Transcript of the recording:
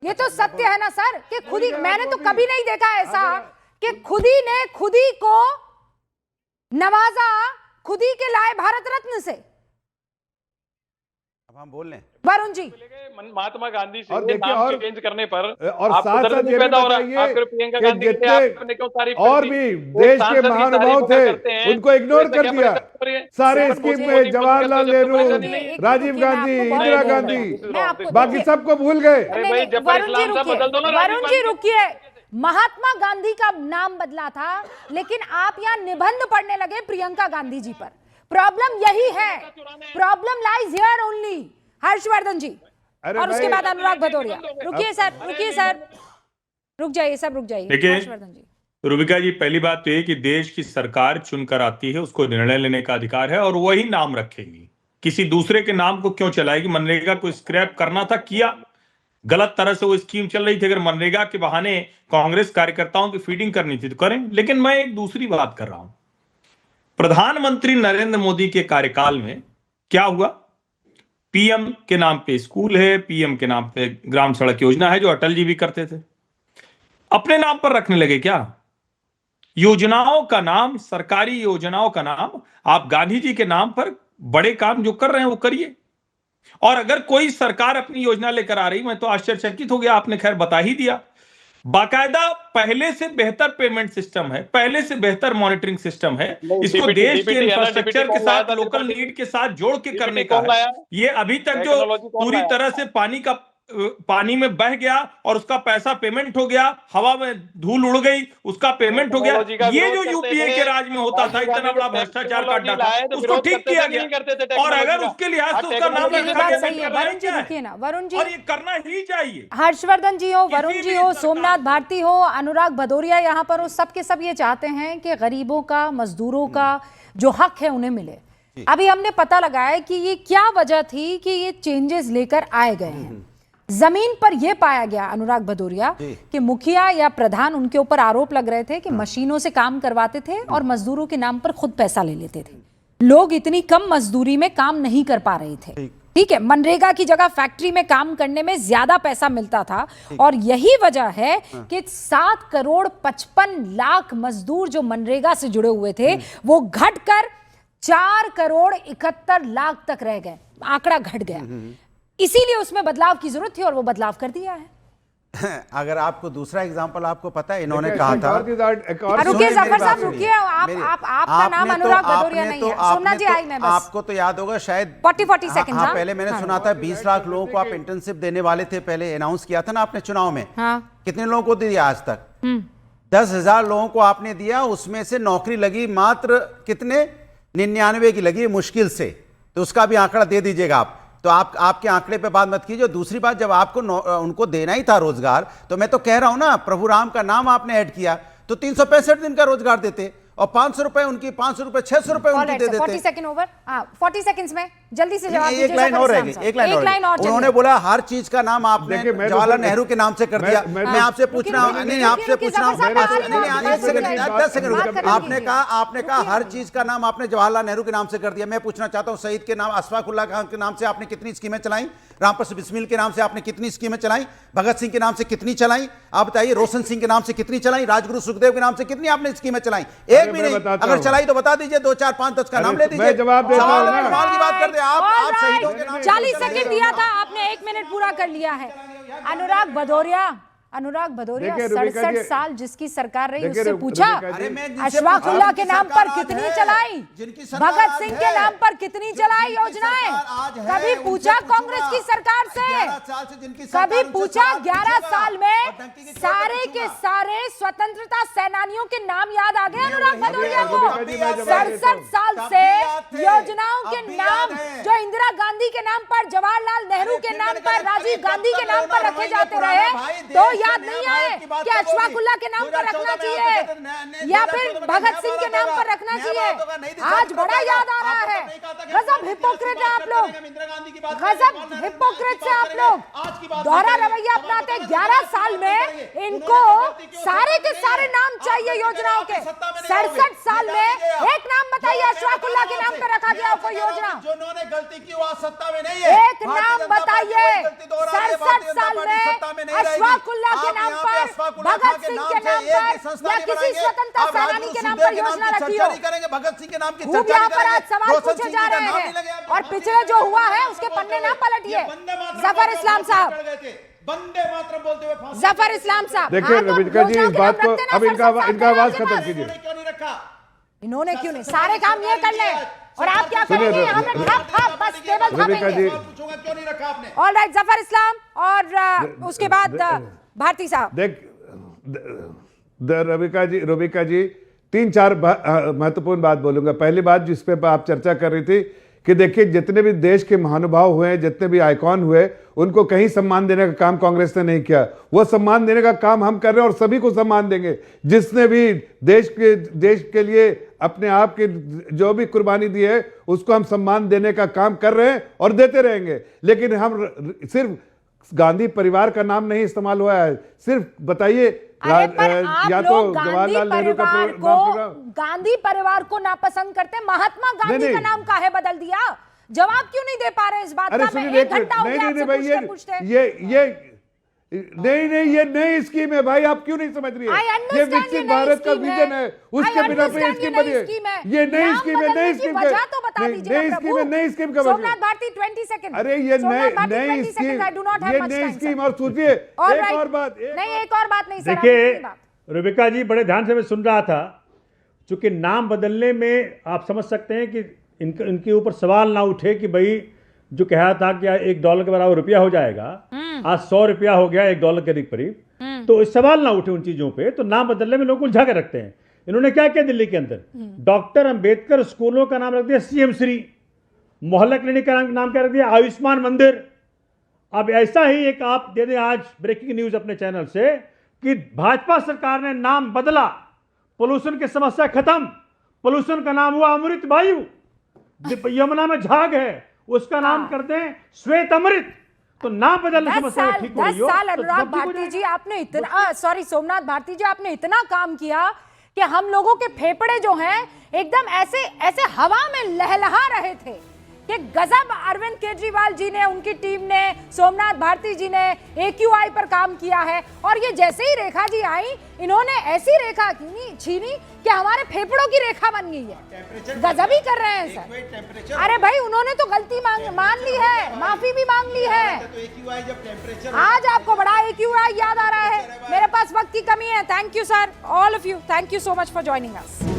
ये तो सत्य है ना सर कि खुद ही, मैंने तो कभी नहीं देखा ऐसा कि खुद ही ने खुद ही को नवाजा, खुद ही के लाए भारत रत्न से। अब हम बोल लें वरुण जी, महात्मा गांधी से और देखिए नाम और चेंज करने पर और आपको साथ दर्द साथ नहीं ये भी पैदा हो रहा? बताइए आखिर प्रियंका कि गांधी की आपने क्यों तारीफ कर और दी? भी वो देश के सांसद की महानुभाव तारीफ करते थे हैं, उनको इग्नोर तो कर क्या दिया। परेशान हो रही है? सारे सर, स्कीम मोदी में मोदी जवाहरलाल मोदी नेहरू, परेशानी नहीं है। राजीव गांधी, इंदिरा गांधी, मैं बाकी सबको भूल गए। अरे भाई, जफर वरुण जी इस्लाम साहब रुकिए, बदल दो ना राजीव वरुण जी गांधी। रुकिए। महात्मा गांधी का नाम बदला था, लेकिन आप यहाँ निबंध पढ़ने लगे प्रियंका गांधी जी पर। प्रॉब्लम यही है, problem lies here only. Harshvardhan ji और उसके बाद अनुराग भदौरिया। रुकिए सर, रुकिए सर, रुक जाइए सब, रुक जाइए। देखिए हर्षवर्धन जी, रुबिका जी, पहली बात तो ये कि देश की सरकार चुनकर आती है, उसको निर्णय लेने का अधिकार है और वही नाम रखेगी। किसी दूसरे के नाम को क्यों चलाएगी? मनरेगा को स्क्रैप करना था, किया। गलत तरह से वो स्कीम चल रही थी, अगर मनरेगा के बहाने कांग्रेस कार्यकर्ताओं की फीडिंग करनी थी तो करें। लेकिन मैं एक दूसरी बात कर रहा हूं। प्रधानमंत्री नरेंद्र मोदी के कार्यकाल में क्या हुआ? पीएम के नाम पे स्कूल है, पीएम के नाम पे ग्राम सड़क योजना है, जो अटल जी भी करते थे। अपने नाम पर रखने लगे क्या? योजनाओं का नाम, सरकारी योजनाओं का नाम आप गांधी जी के नाम पर बड़े काम जो कर रहे हैं वो करिए। और अगर कोई सरकार अपनी योजना लेकर आ रही, मैं तो आश्चर्यचकित हो गया, आपने खैर बता ही दिया। बाकायदा पहले से बेहतर पेमेंट सिस्टम है, पहले से बेहतर मॉनिटरिंग सिस्टम है। इसको देश के इंफ्रास्ट्रक्चर के साथ, लोकल नीड के साथ जोड़ के करने का है। ये अभी तक जो पूरी तरह से पानी में बह गया और उसका पैसा पेमेंट हो गया, हवा में धूल उड़ गई, उसका पेमेंट हो गया। ये जो यूपीए के राज में होता था, इतना बड़ा भ्रष्टाचार का अड्डा था, उसको ठीक किया गया। और अगर उसके लिहाज से उसका नाम रखा गया, सही है। वरुण जी रुकिए ना, वरुण जी, और ये करना ही चाहिए। हर्षवर्धन जी हो, वरुण जी हो, सोमनाथ भारती हो, अनुराग भदौरिया यहाँ पर हो, सब के सब ये चाहते हैं कि गरीबों का, मजदूरों का जो हक है उन्हें मिले। अभी हमने पता लगाया कि ये क्या वजह थी कि ये चेंजेस लेकर आए गए हैं। जमीन पर यह पाया गया अनुराग भदौरिया कि मुखिया या प्रधान, उनके ऊपर आरोप लग रहे थे कि मशीनों से काम करवाते थे और मजदूरों के नाम पर खुद पैसा ले लेते थे। लोग इतनी कम मजदूरी में काम नहीं कर पा रहे थे। ठीक है, मनरेगा की जगह फैक्ट्री में काम करने में ज्यादा पैसा मिलता था और यही वजह है कि 7,55,00,000 मजदूर जो मनरेगा से जुड़े हुए थे वो घटकर 4,71,00,000 तक रह गए। आंकड़ा घट गया, इसीलिए उसमें बदलाव की जरूरत थी और वो बदलाव कर दिया है। अगर आपको दूसरा एग्जांपल आपको पता है, इन्होंने कहा था, रुकिए जफर साहब, रुकिए। आपका नाम अनुराग भदौरिया नहीं है। सोमनाथ जी आई, मैं बस आपको तो याद होगा शायद 40 सेकंड। हाँ, पहले मैंने सुना था 20 लाख लोगों को आप इंटर्नशिप देने वाले थे, पहले अनाउंस किया था ना आपने चुनाव में। कितने लोगों को दिया आज तक? 10,000 लोगों को आपने दिया, उसमें से नौकरी लगी मात्र कितने? 99 की लगी मुश्किल से। तो उसका भी आंकड़ा दे दीजिएगा आप। तो आपके आंकड़े पे बात मत कीजिए। दूसरी बात, जब आपको उनको देना ही था रोजगार, तो मैं तो कह रहा हूं ना, प्रभु राम का नाम आपने ऐड किया तो 365 दिन का रोजगार देते और 500 रुपए उनकी, 500 रुपए, 600 रुपए उनकी दे देते। 40 सेकंड ओवर। 40 सेकंड्स में जल्दी से जवाब दीजिए। एक लाइन और रहेगी, एक लाइन और। उन्होंने बोला हर चीज का नाम आपने जवाहरलाल नेहरू के नाम से कर दिया। मैं आपसे पूछ रहा हूँ, नहीं आपसे पूछ रहा हूँ, 10 सेकंड। आपने कहा हर चीज का नाम आपने जवाहरलाल नेहरू के नाम से कर दिया। मैं पूछना चाहता हूँ, शहीद के नाम, अशफाकुल्लाह खान के नाम से आपने कितनी स्कीमें चलाई? रामप्रसाद बिस्मिल के नाम से आपने कितनी स्कीमें चलाई? भगत सिंह के नाम से कितनी चलाई? आप बताइए। रोशन सिंह के नाम से कितनी चलाई? राजगुरु सुखदेव के नाम से कितनी आपने स्कीमें चलाई? एक भी नहीं। अगर चलाई तो बता दीजिए, 2, 4, 5, 10 का नाम ले दीजिए। जवाब देता हूं ना। सवाल की बात करते हैं आप शहीदों के नाम। 40 सेकंड दिया था आपने, 1 मिनट पूरा कर लिया है। अनुराग भदौरिया 67 साल जिसकी सरकार रही, उससे पूछा अशफाकुल्लाह के नाम पर कितनी चलाई, भगत सिंह के नाम पर कितनी चलाई योजनाएं? कभी पूछा कांग्रेस की सरकार से? कभी पूछा? 11 साल में सारे के सारे स्वतंत्रता सेनानियों के नाम याद आ गए अनुराग भदौरिया को। 67 साल से योजनाओं के नाम जो इंदिरा गांधी के नाम पर, जवाहरलाल नेहरू के नाम पर, राजीव गांधी के नाम पर रखे जाते रहे, तो याद नहीं है कि अशफाक उल्लाह के नाम पर रखना चाहिए या फिर भगत सिंह के नाम पर रखना चाहिए? आज बड़ा याद आ रहा है। गजब हिपोक्रेट है आप लोग, गजब हिपोक्रेट है आप लोग। दोहरा रवैया अपनाते 11 साल में इनको सारे के सारे नाम चाहिए योजनाओं के। 67 साल में एक नाम बताइए अशफाक उल्लाह के नाम पर रखा गया कोई योजना? जिन्होंने गलती की वो आज सत्ता में नहीं है। एक नाम बताइए 67 साल में अशफाक उल्लाह के नाम पर, भगत सिंह के नाम पर या किसी स्वतंत्रता सेनानी के नाम पर योजना रखी हो? भगत सिंह के नाम की खूब यहाँ पर आज सवाल पूछे जा रहे हैं और पिछले जो हुआ है उसके पन्ने ना पलटिए। जफर इस्लाम साहब, वंदे मातरम बोलते हुए जफर इस्लाम साहब, देखिए रविका जी, इस बात को अब इनका आवाज खत्म कीजिए। क्यों नहीं रखा? इन्होंने क्यों नहीं? सारे काम ये कर ले और आप क्या करेंगे? यहाँ पे ठप ठप बस टेबल थापेंगे। पूछूंगा क्यों नहीं रखा आपने? ऑल राइट, जफर इस्लाम और उसके बाद भारती साहब। देख रविका जी 3-4 महत्वपूर्ण बात बोलूंगा। पहली बात जिस पे आप चर्चा कर रही थी कि देखिए जितने भी देश के महानुभाव हुए, जितने भी आइकॉन हुए, उनको कहीं सम्मान देने का काम कांग्रेस ने नहीं किया। वो सम्मान देने का काम हम कर रहे हैं और सभी को सम्मान देंगे। जिसने भी देश के लिए अपने आप की जो भी कुर्बानी दी है उसको हम सम्मान देने का काम कर रहे हैं और देते रहेंगे। लेकिन हम सिर्फ गांधी परिवार का नाम नहीं इस्तेमाल हुआ है। सिर्फ बताइए या तो जवाहरलाल नेहरू का गांधी परिवार को नापसंद करते, महात्मा गांधी का नाम काहे बदल दिया? जवाब क्यों नहीं दे पा रहे इस बात का? मैं 1 घंटा हो गया आपसे पूछते। नहीं ये नई स्कीम है भाई, आप क्यों नहीं समझ रही है? ये विकसित भारत का विजन है, उसके बिना पे ये स्कीम बनी है। ये नई स्कीम है, नई स्कीम वजह तो बता दीजिए नई स्कीम है, नई स्कीम का सोमनाथ भारती 20 सेकंड। अरे ये नई स्कीम और सोचिए एक और बात नहीं सर। देखिए रुबिका जी, बड़े ध्यान से मैं सुन रहा था। चूंकि नाम बदलने में आप समझ सकते हैं कि इनके ऊपर सवाल ना उठे कि भाई जो कहा था कि $1 के बराबर रुपया हो जाएगा, आज 100 रुपया हो गया $1 के करीब। तो सवाल ना उठे उन चीजों पे, तो नाम बदलने में लोग उलझा के रखते हैं। इन्होंने क्या किया दिल्ली के अंदर? डॉक्टर अंबेडकर स्कूलों का नाम रख दिया CM श्री, मोहल्ला क्लिनिक का नाम क्या रख दिया? आयुष्मान मंदिर। अब ऐसा ही एक आप दे दें आज ब्रेकिंग न्यूज अपने चैनल से कि भाजपा सरकार ने नाम बदला, पोल्यूशन की समस्या खत्म, पोल्यूशन का नाम हुआ अमृत वायु। यमुना में झाग है उसका नाम करते हैं श्वेत अमृत। तो नाम बदलने की समस्या ठीक हो रही हो। 10 साल अनुराग भारती जी आपने इतना सोमनाथ भारती जी आपने इतना काम किया कि हम लोगों के फेफड़े जो हैं एकदम ऐसे हवा में लहलहा रहे थे कि गजब अरविंद केजरीवाल जी ने, उनकी टीम ने, सोमनाथ भारती जी ने AQI पर काम किया है। और ये जैसे ही रेखा जी आई, इन्होंने ऐसी रेखा छीनी कि हमारे फेफड़ों की रेखा बन गई है। गजब ही कर रहे हैं सर। अरे भाई उन्होंने तो गलती मान ली है, माफी भी मांग ली है। आज आपको बड़ा AQI याद आ रहा है। मेरे पास वक्त की कमी है। Thank you sir, all of you, thank you so much for joining us.